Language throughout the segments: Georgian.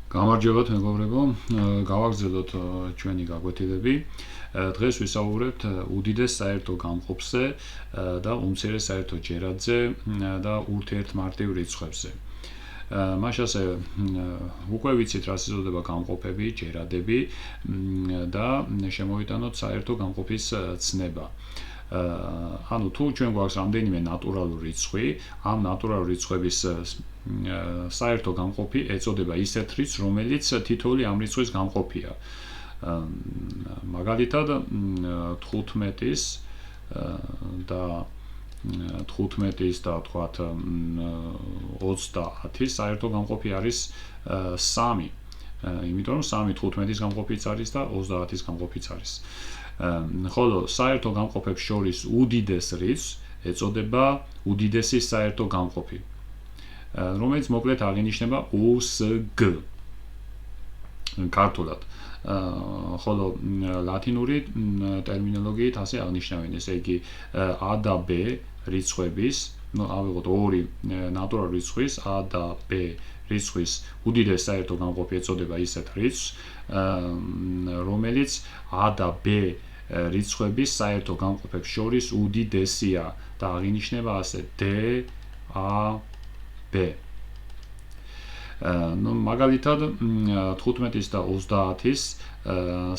გამარჯობათ მეგობრებო, გავაგრძელოთ ჩვენი გაკვეთილები. დღეს ვისაუბრებთ უდიდეს საერთო გამყოფზე და უმცირეს საერთო ჯერადზე და ურთიერთმარტივ რიცხვებზე. მას ასე უკვე ვიცით, რას იზრდება გამყოფები, ჯერადები და შემოვიტანოთ საერთო გამყოფის ცნება. ანუ თუ ჩვენ გვაქვს რამდენიმე ნატურალური რიცხვი, ამ ნატურალური რიცხვების საერთო გამყოფი ეწოდება ისეთ რიცხვს, რომელიც თითოეული ამ რიცხვის გამყოფია. მაგალითად 15-ის და 15-ის და თქვათ 30-ის საერთო გამყოფი არის 3. იმიტომ რომ 3 15-ის გამყოფიც არის და 30-ის გამყოფიც არის. ხოლო საერთო გამყოფებს შორის უდიდეს რიცხვს ეწოდება უდიდესი საერთო გამყოფი, რომელიც მოკლედ აღინიშნება USG ქართულად. ხოლო ლათინური ტერმინოლოგიით ასე აღნიშნავენ, ესე იგი A და B რიცხვების, ავიღოთ ორი ნატურალური რიცხვის A და B რიცხვის უდიდეს საერთო გამყოფი ეწოდება ისეთ რიცხვს, რომელიც A და B რიცხვების საერთო გამყოფებს შორის უდიდესია და აღინიშნება ასე DAB. მაგალითად 15-ის და 30-ის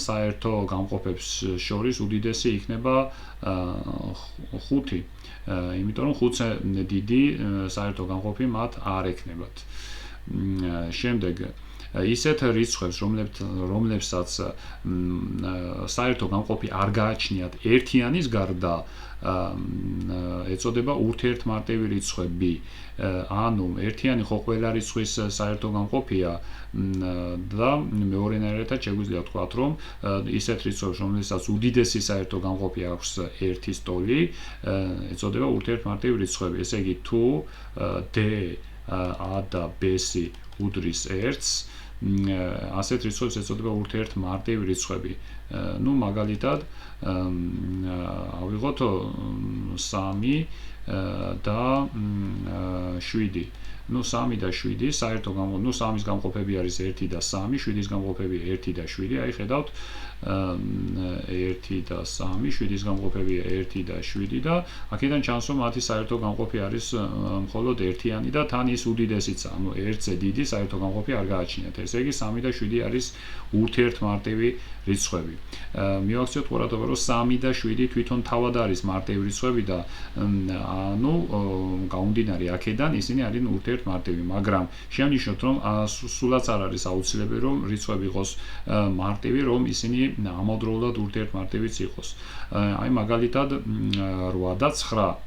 საერთო გამყოფებს შორის უდიდესი იქნება 5, იმიტომ რომ 5-ზე დიდი საერთო გამყოფი მათ არ ექნებათ. შემდეგ ისეთ რიცხვებს, რომლებსაც საერთო გამყოფი არ გააჩნიათ ერთიანის გარდა, ეწოდება ურთიერთმარტივი რიცხვები. ანუ ერთიანი ხო ყველა რიცხვის საერთო გამყოფია და მეორენაირად შეგვიძლია ვთქვათ, რომ ისეთ რიცხვებს, რომლებსაც უდიდესი საერთო გამყოფი აქვს 1-ის ტოლი, ეწოდება ურთიერთმარტივი რიცხვები. ესე იგი, თუ D A და B-ს უდრის 1-ს, ასეთ რიცხვებს ეწოდება ურთიერთმარტივი რიცხვები. მაგალითად, ავიღოთ 3 და 7. 3 და 7 საერთო გამყოფი, 3-ის გამყოფები არის 1 და 3, 7-ის გამყოფები 1 და 7. აი ხედავთ, 1 და 3, 7-ის გამყოფები 1 და 7 და აქედან ჩანს, რომ მათი საერთო გამყოფი არის მხოლოდ ერთიანი და თან ის უდიდესიცაა. ანუ 1-ზე დიდი საერთო გამყოფი არ გააჩნიათ. ესე იგი 3 და 7 არის ურთიერთმარტივი რიცხვები. მივაქციოთ ყურადღება, რომ 3 და 7 თვითონ თავად არის მარტივი რიცხვები და ანუ გაუნდინარი აქედან ისინი არიან ურთიერთმარტივი, მაგრამ შევნიშნოთ, რომ სულაც არ არის აუცილებელი, რომ რიცხვები იყოს მარტივი, რომ ისინი ამავდროულად ურთიერთმარტივიც იყოს. აი მაგალითად 8 და 9.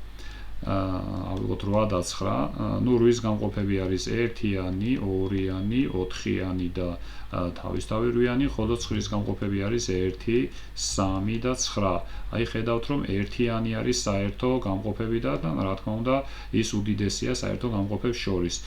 ავიღოთ 8 და 9, 8-ის გამყოფები არის 1-იანი, 2-იანი, 4-იანი და თავისთავი 8-იანი, ხოლო 9-ის გამყოფები არის 1, 3 და 9. აი ხედავთ, რომ ერთიანი არის საერთო გამყოფები და რა თქმა უნდა, ის უდიდესია საერთო გამყოფებს შორის.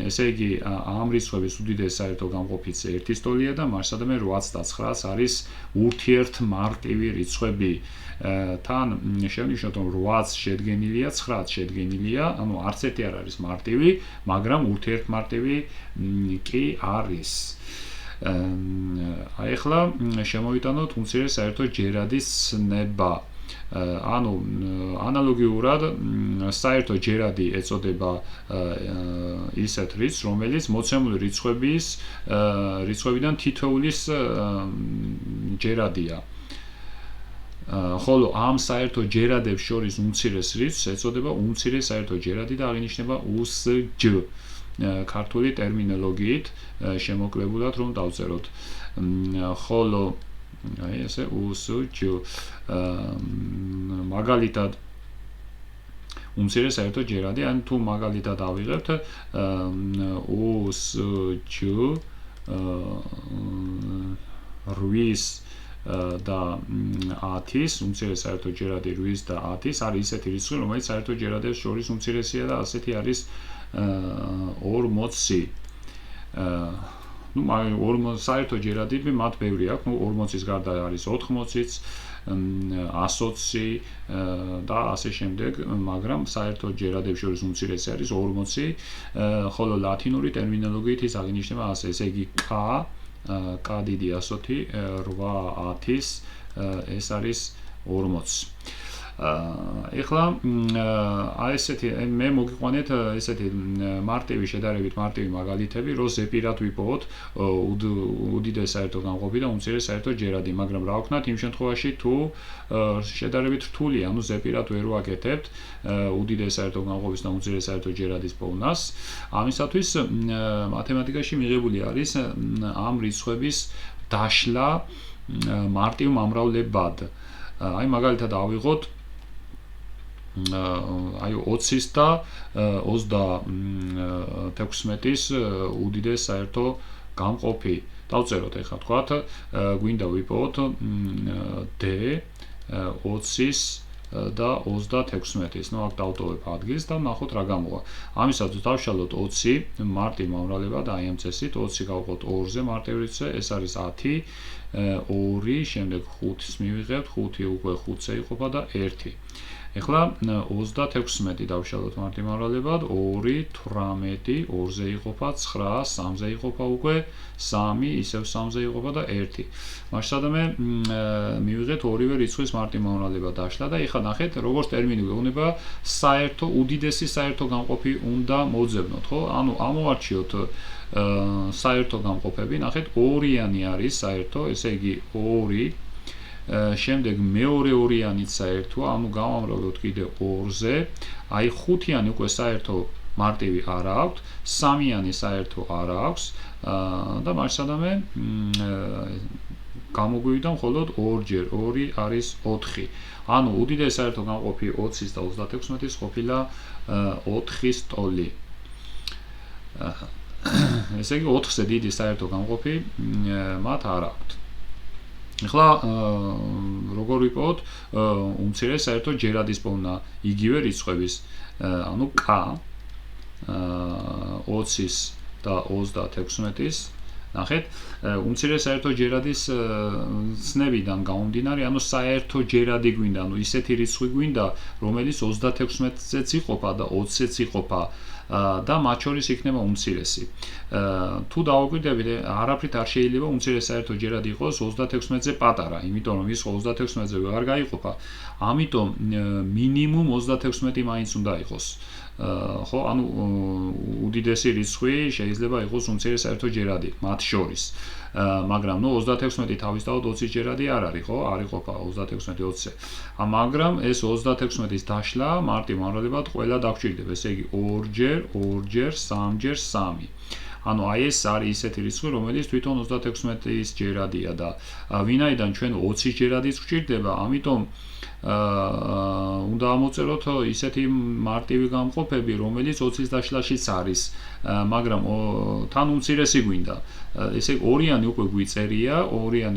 ესე იგი, ამ რიცხვების უდიდესი საერთო გამყოფიც 1-ის ტოლია და მასადამე 8 და 9 არის ურთიერთმარტივი რიცხვები. თან შევნიშნოთ, რომ 8 შედგენილია, 9 შედგენილია, ანუ არც ერთი არ არის მარტივი, მაგრამ ურთიერთმარტივი კი არის. აი ახლა შემოვიტანოთ უმცირეს საერთო ჯერადის ცნება. ანუ ანალოგიურად საერთო ჯერადი ეწოდება ისეთ რიცხვს, რომელიც მოცემული რიცხვებიდან თითოეულის ჯერადია. ხოლო ამ საერთო ჯერადებს შორის უმცირეს რიცხვს ეწოდება უმცირეს საერთო ჯერადი და აღინიშნება USG. ქართული ტერმინოლოგიით შემოკლებულად რომ დავწეროთ. ხოლო აი ესე USG მაგალითად უმცირეს საერთო ჯერადი, ან თუ მაგალითად ავიღებთ USG 8-ის და 10-ის, უმცირეს საერთო ჯერადი 8-ის და 10-ის არის ისეთი რიცხვი, რომელიც საერთო ჯერადებს შორის უმცირესია და ასეთი არის 40. საერთო ჯერადები მათ ბევრი აქვს, 40-ის გარდა არის 80-იც, 120 და ასე შემდეგ, მაგრამ საერთო ჯერადებს შორის უმცირესი არის 40, ხოლო ლათინური ტერმინოლოგიით ის აღინიშნება ასე, ესე იგი K დიდი 100, 8-10-ის ეს არის 40. ეხლა ესეთი მე მოგიყვანეთ ესეთი მარტივი შედარებით მარტივი მაგალითები, რომ ზეპირად ვიპოვოთ უდიდეს საერთო გამყოფი და უმცირეს საერთო ჯერადი, მაგრამ რა ვქნათ იმ შემთხვევაში თუ შედარებით რთულია, ანუ ზეპირად ვერ ვაკეთებთ უდიდეს საერთო გამყოფის და უმცირეს საერთო ჯერადის პოვნას. ამისათვის მათემატიკაში მიღებული არის ამ რიცხვების დაშლა მარტივ მომრავლებად. აი მაგალითად ავიღოთ აი 20-ის და 36-ის უდიდეს საერთო გამყოფი. დავწეროთ ეხლა თქვათ, გვინდა ვიპოვოთ D 20-ის და 36-ის. ნუ აქ დავტოვებ ადგილს და ნახოთ რა გამოვა. ამისათვის დავშალოთ 20 მარტივ მომრავლებად, აი ამ წესით 20 გავყოთ 2-ზე მარტივ რიცხვზე, ეს არის 10, 2, შემდეგ 5-ს მივიღებთ, 5 უკვე 5-ზე იყოფა და 1. ეხლა 36 დავშალოთ მარტივ მომრავლებად, 2, 18, 2-ზე იყოფა, 9, 3-ზე იყოფა უკვე, 3, ისევ 3-ზე იყოფა და 1. მასშტაბად მივიღეთ ორივე რიცხვის მარტივ მომრავლება დაშლა და ეხლა ნახეთ, როგორც ტერმინი გვეუბნება, საერთო უდიდესი საერთო გამყოფი უნდა მოძებნოთ, ხო? ანუ ამოვარჩიოთ საერთო გამყოფები, ნახეთ, ორიანი არის საერთო, ესე იგი 2, შემდეგ მეორე ორიანიც საერთოა, ანუ გავამრავლოთ კიდე 2-ზე, აი 5-იანი უკვე საერთო მარტივი არ აქვს, 3-იანი საერთო არ აქვს და მასშტაბად გამოგვივიდა მხოლოდ 2-ჯერ 2 არის 4. ანუ უდიდესი საერთო გამყოფი 20-ის და 36-ის ყოფილა 4-ის ტოლი. ესე იგი 4-ზე დიდი საერთო გამყოფი მათ არ აქვთ. ეხლა როგორ ვიპოვოთ უმცირეს საერთო ჯერადის პოვნა იგივე რიცხვების, ანუ K 20-ის და 36-ის. ნახეთ, უმცირეს საერთო ჯერადის ცნებიდან გამომდინარე, ანუ საერთო ჯერადი გვინდა, ანუ ისეთი რიცხვი გვინდა, რომელიც 36-ზეც იყოფა და 20-ზეც იყოფა და მათ შორის იქნება უმცირესი. თუ დავაკვირდებით, არაფრით არ შეიძლება უმცირეს საერთო ჯერადი იყოს 36-ზე პატარა, იმიტომ რომ ის 36-ზე ვერ გაიყოფა. ამიტომ მინიმუმ 36 მაინც უნდა იყოს. ხო, ანუ უდიდესი რიცხვი შეიძლება იყოს უმცირეს საერთო ჯერადი მათ შორის. მაგრამ ნუ 36 თავისთავად 20-ის ჯერადი არ არის, ხო? არ იყოფა 36 20-ზე. მაგრამ ეს 36-ის დაშლა მარტივ მომრავლებად ყველა დაგჭირდება, ესე იგი 2-ჯერ, 2-ჯერ, 3-ჯერ 3. ანუ აი ეს არის ისეთი რიცხვი, რომელიც თვითონ 36-ის ჯერადია და ვინაიდან ჩვენ 20-ის ჯერადიც გვჭირდება, ამიტომ უნდა ამოწეროთ ისეთი მარტივი გამყოფები, რომელიც 20-ის დაშლაშიც არის, მაგრამ თან უმცირესი გვინდა. ესე ორიანი უკვე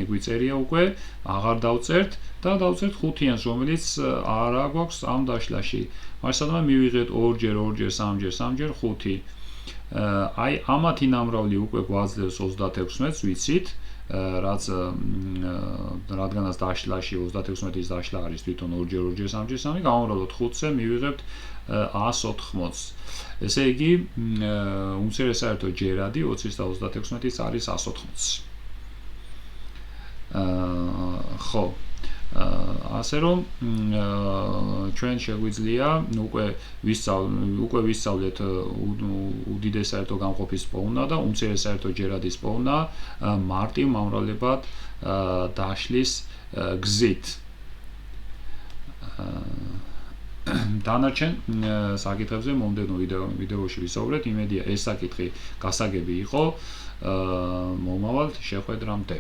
გვიწერია უკვე, აღარ დავწერთ და დავწერთ 5-იანს, რომელიც არ აქვს ამ დაშლაში. მასშტაბად მივიღეთ 2-ჯერ, 2-ჯერ, 3-ჯერ, 3-ჯერ 5. აი ამათი ნამრავლი უკვე გვაძლევს 36-ს, ვიცით, რადგანაც დაშლაში 36-ის დაშლა არის თვითონ 2-ჯერ, 2-ჯერ, 3-ჯერ 3, გავამრავლოთ 5-ზე, მივიღებთ 180. ესე იგი, უმცირეს საერთო ჯერადი 20-ის და 36-ის არის 180. ხო. ასე რომ ჩვენ შეგვიძლია უკვე ვისწავლეთ უდიდეს საერთო გამყოფის პოვნა და უმცირეს საერთო ჯერადის პოვნა მარტივ მომრავლებად დაშლის გზით. დანარჩენ საკითხებზე მომდევნო ვიდეოში ვისაუბრეთ. იმედია ეს საკითხი გასაგები იყო. მომავალ შეხვედრამდე.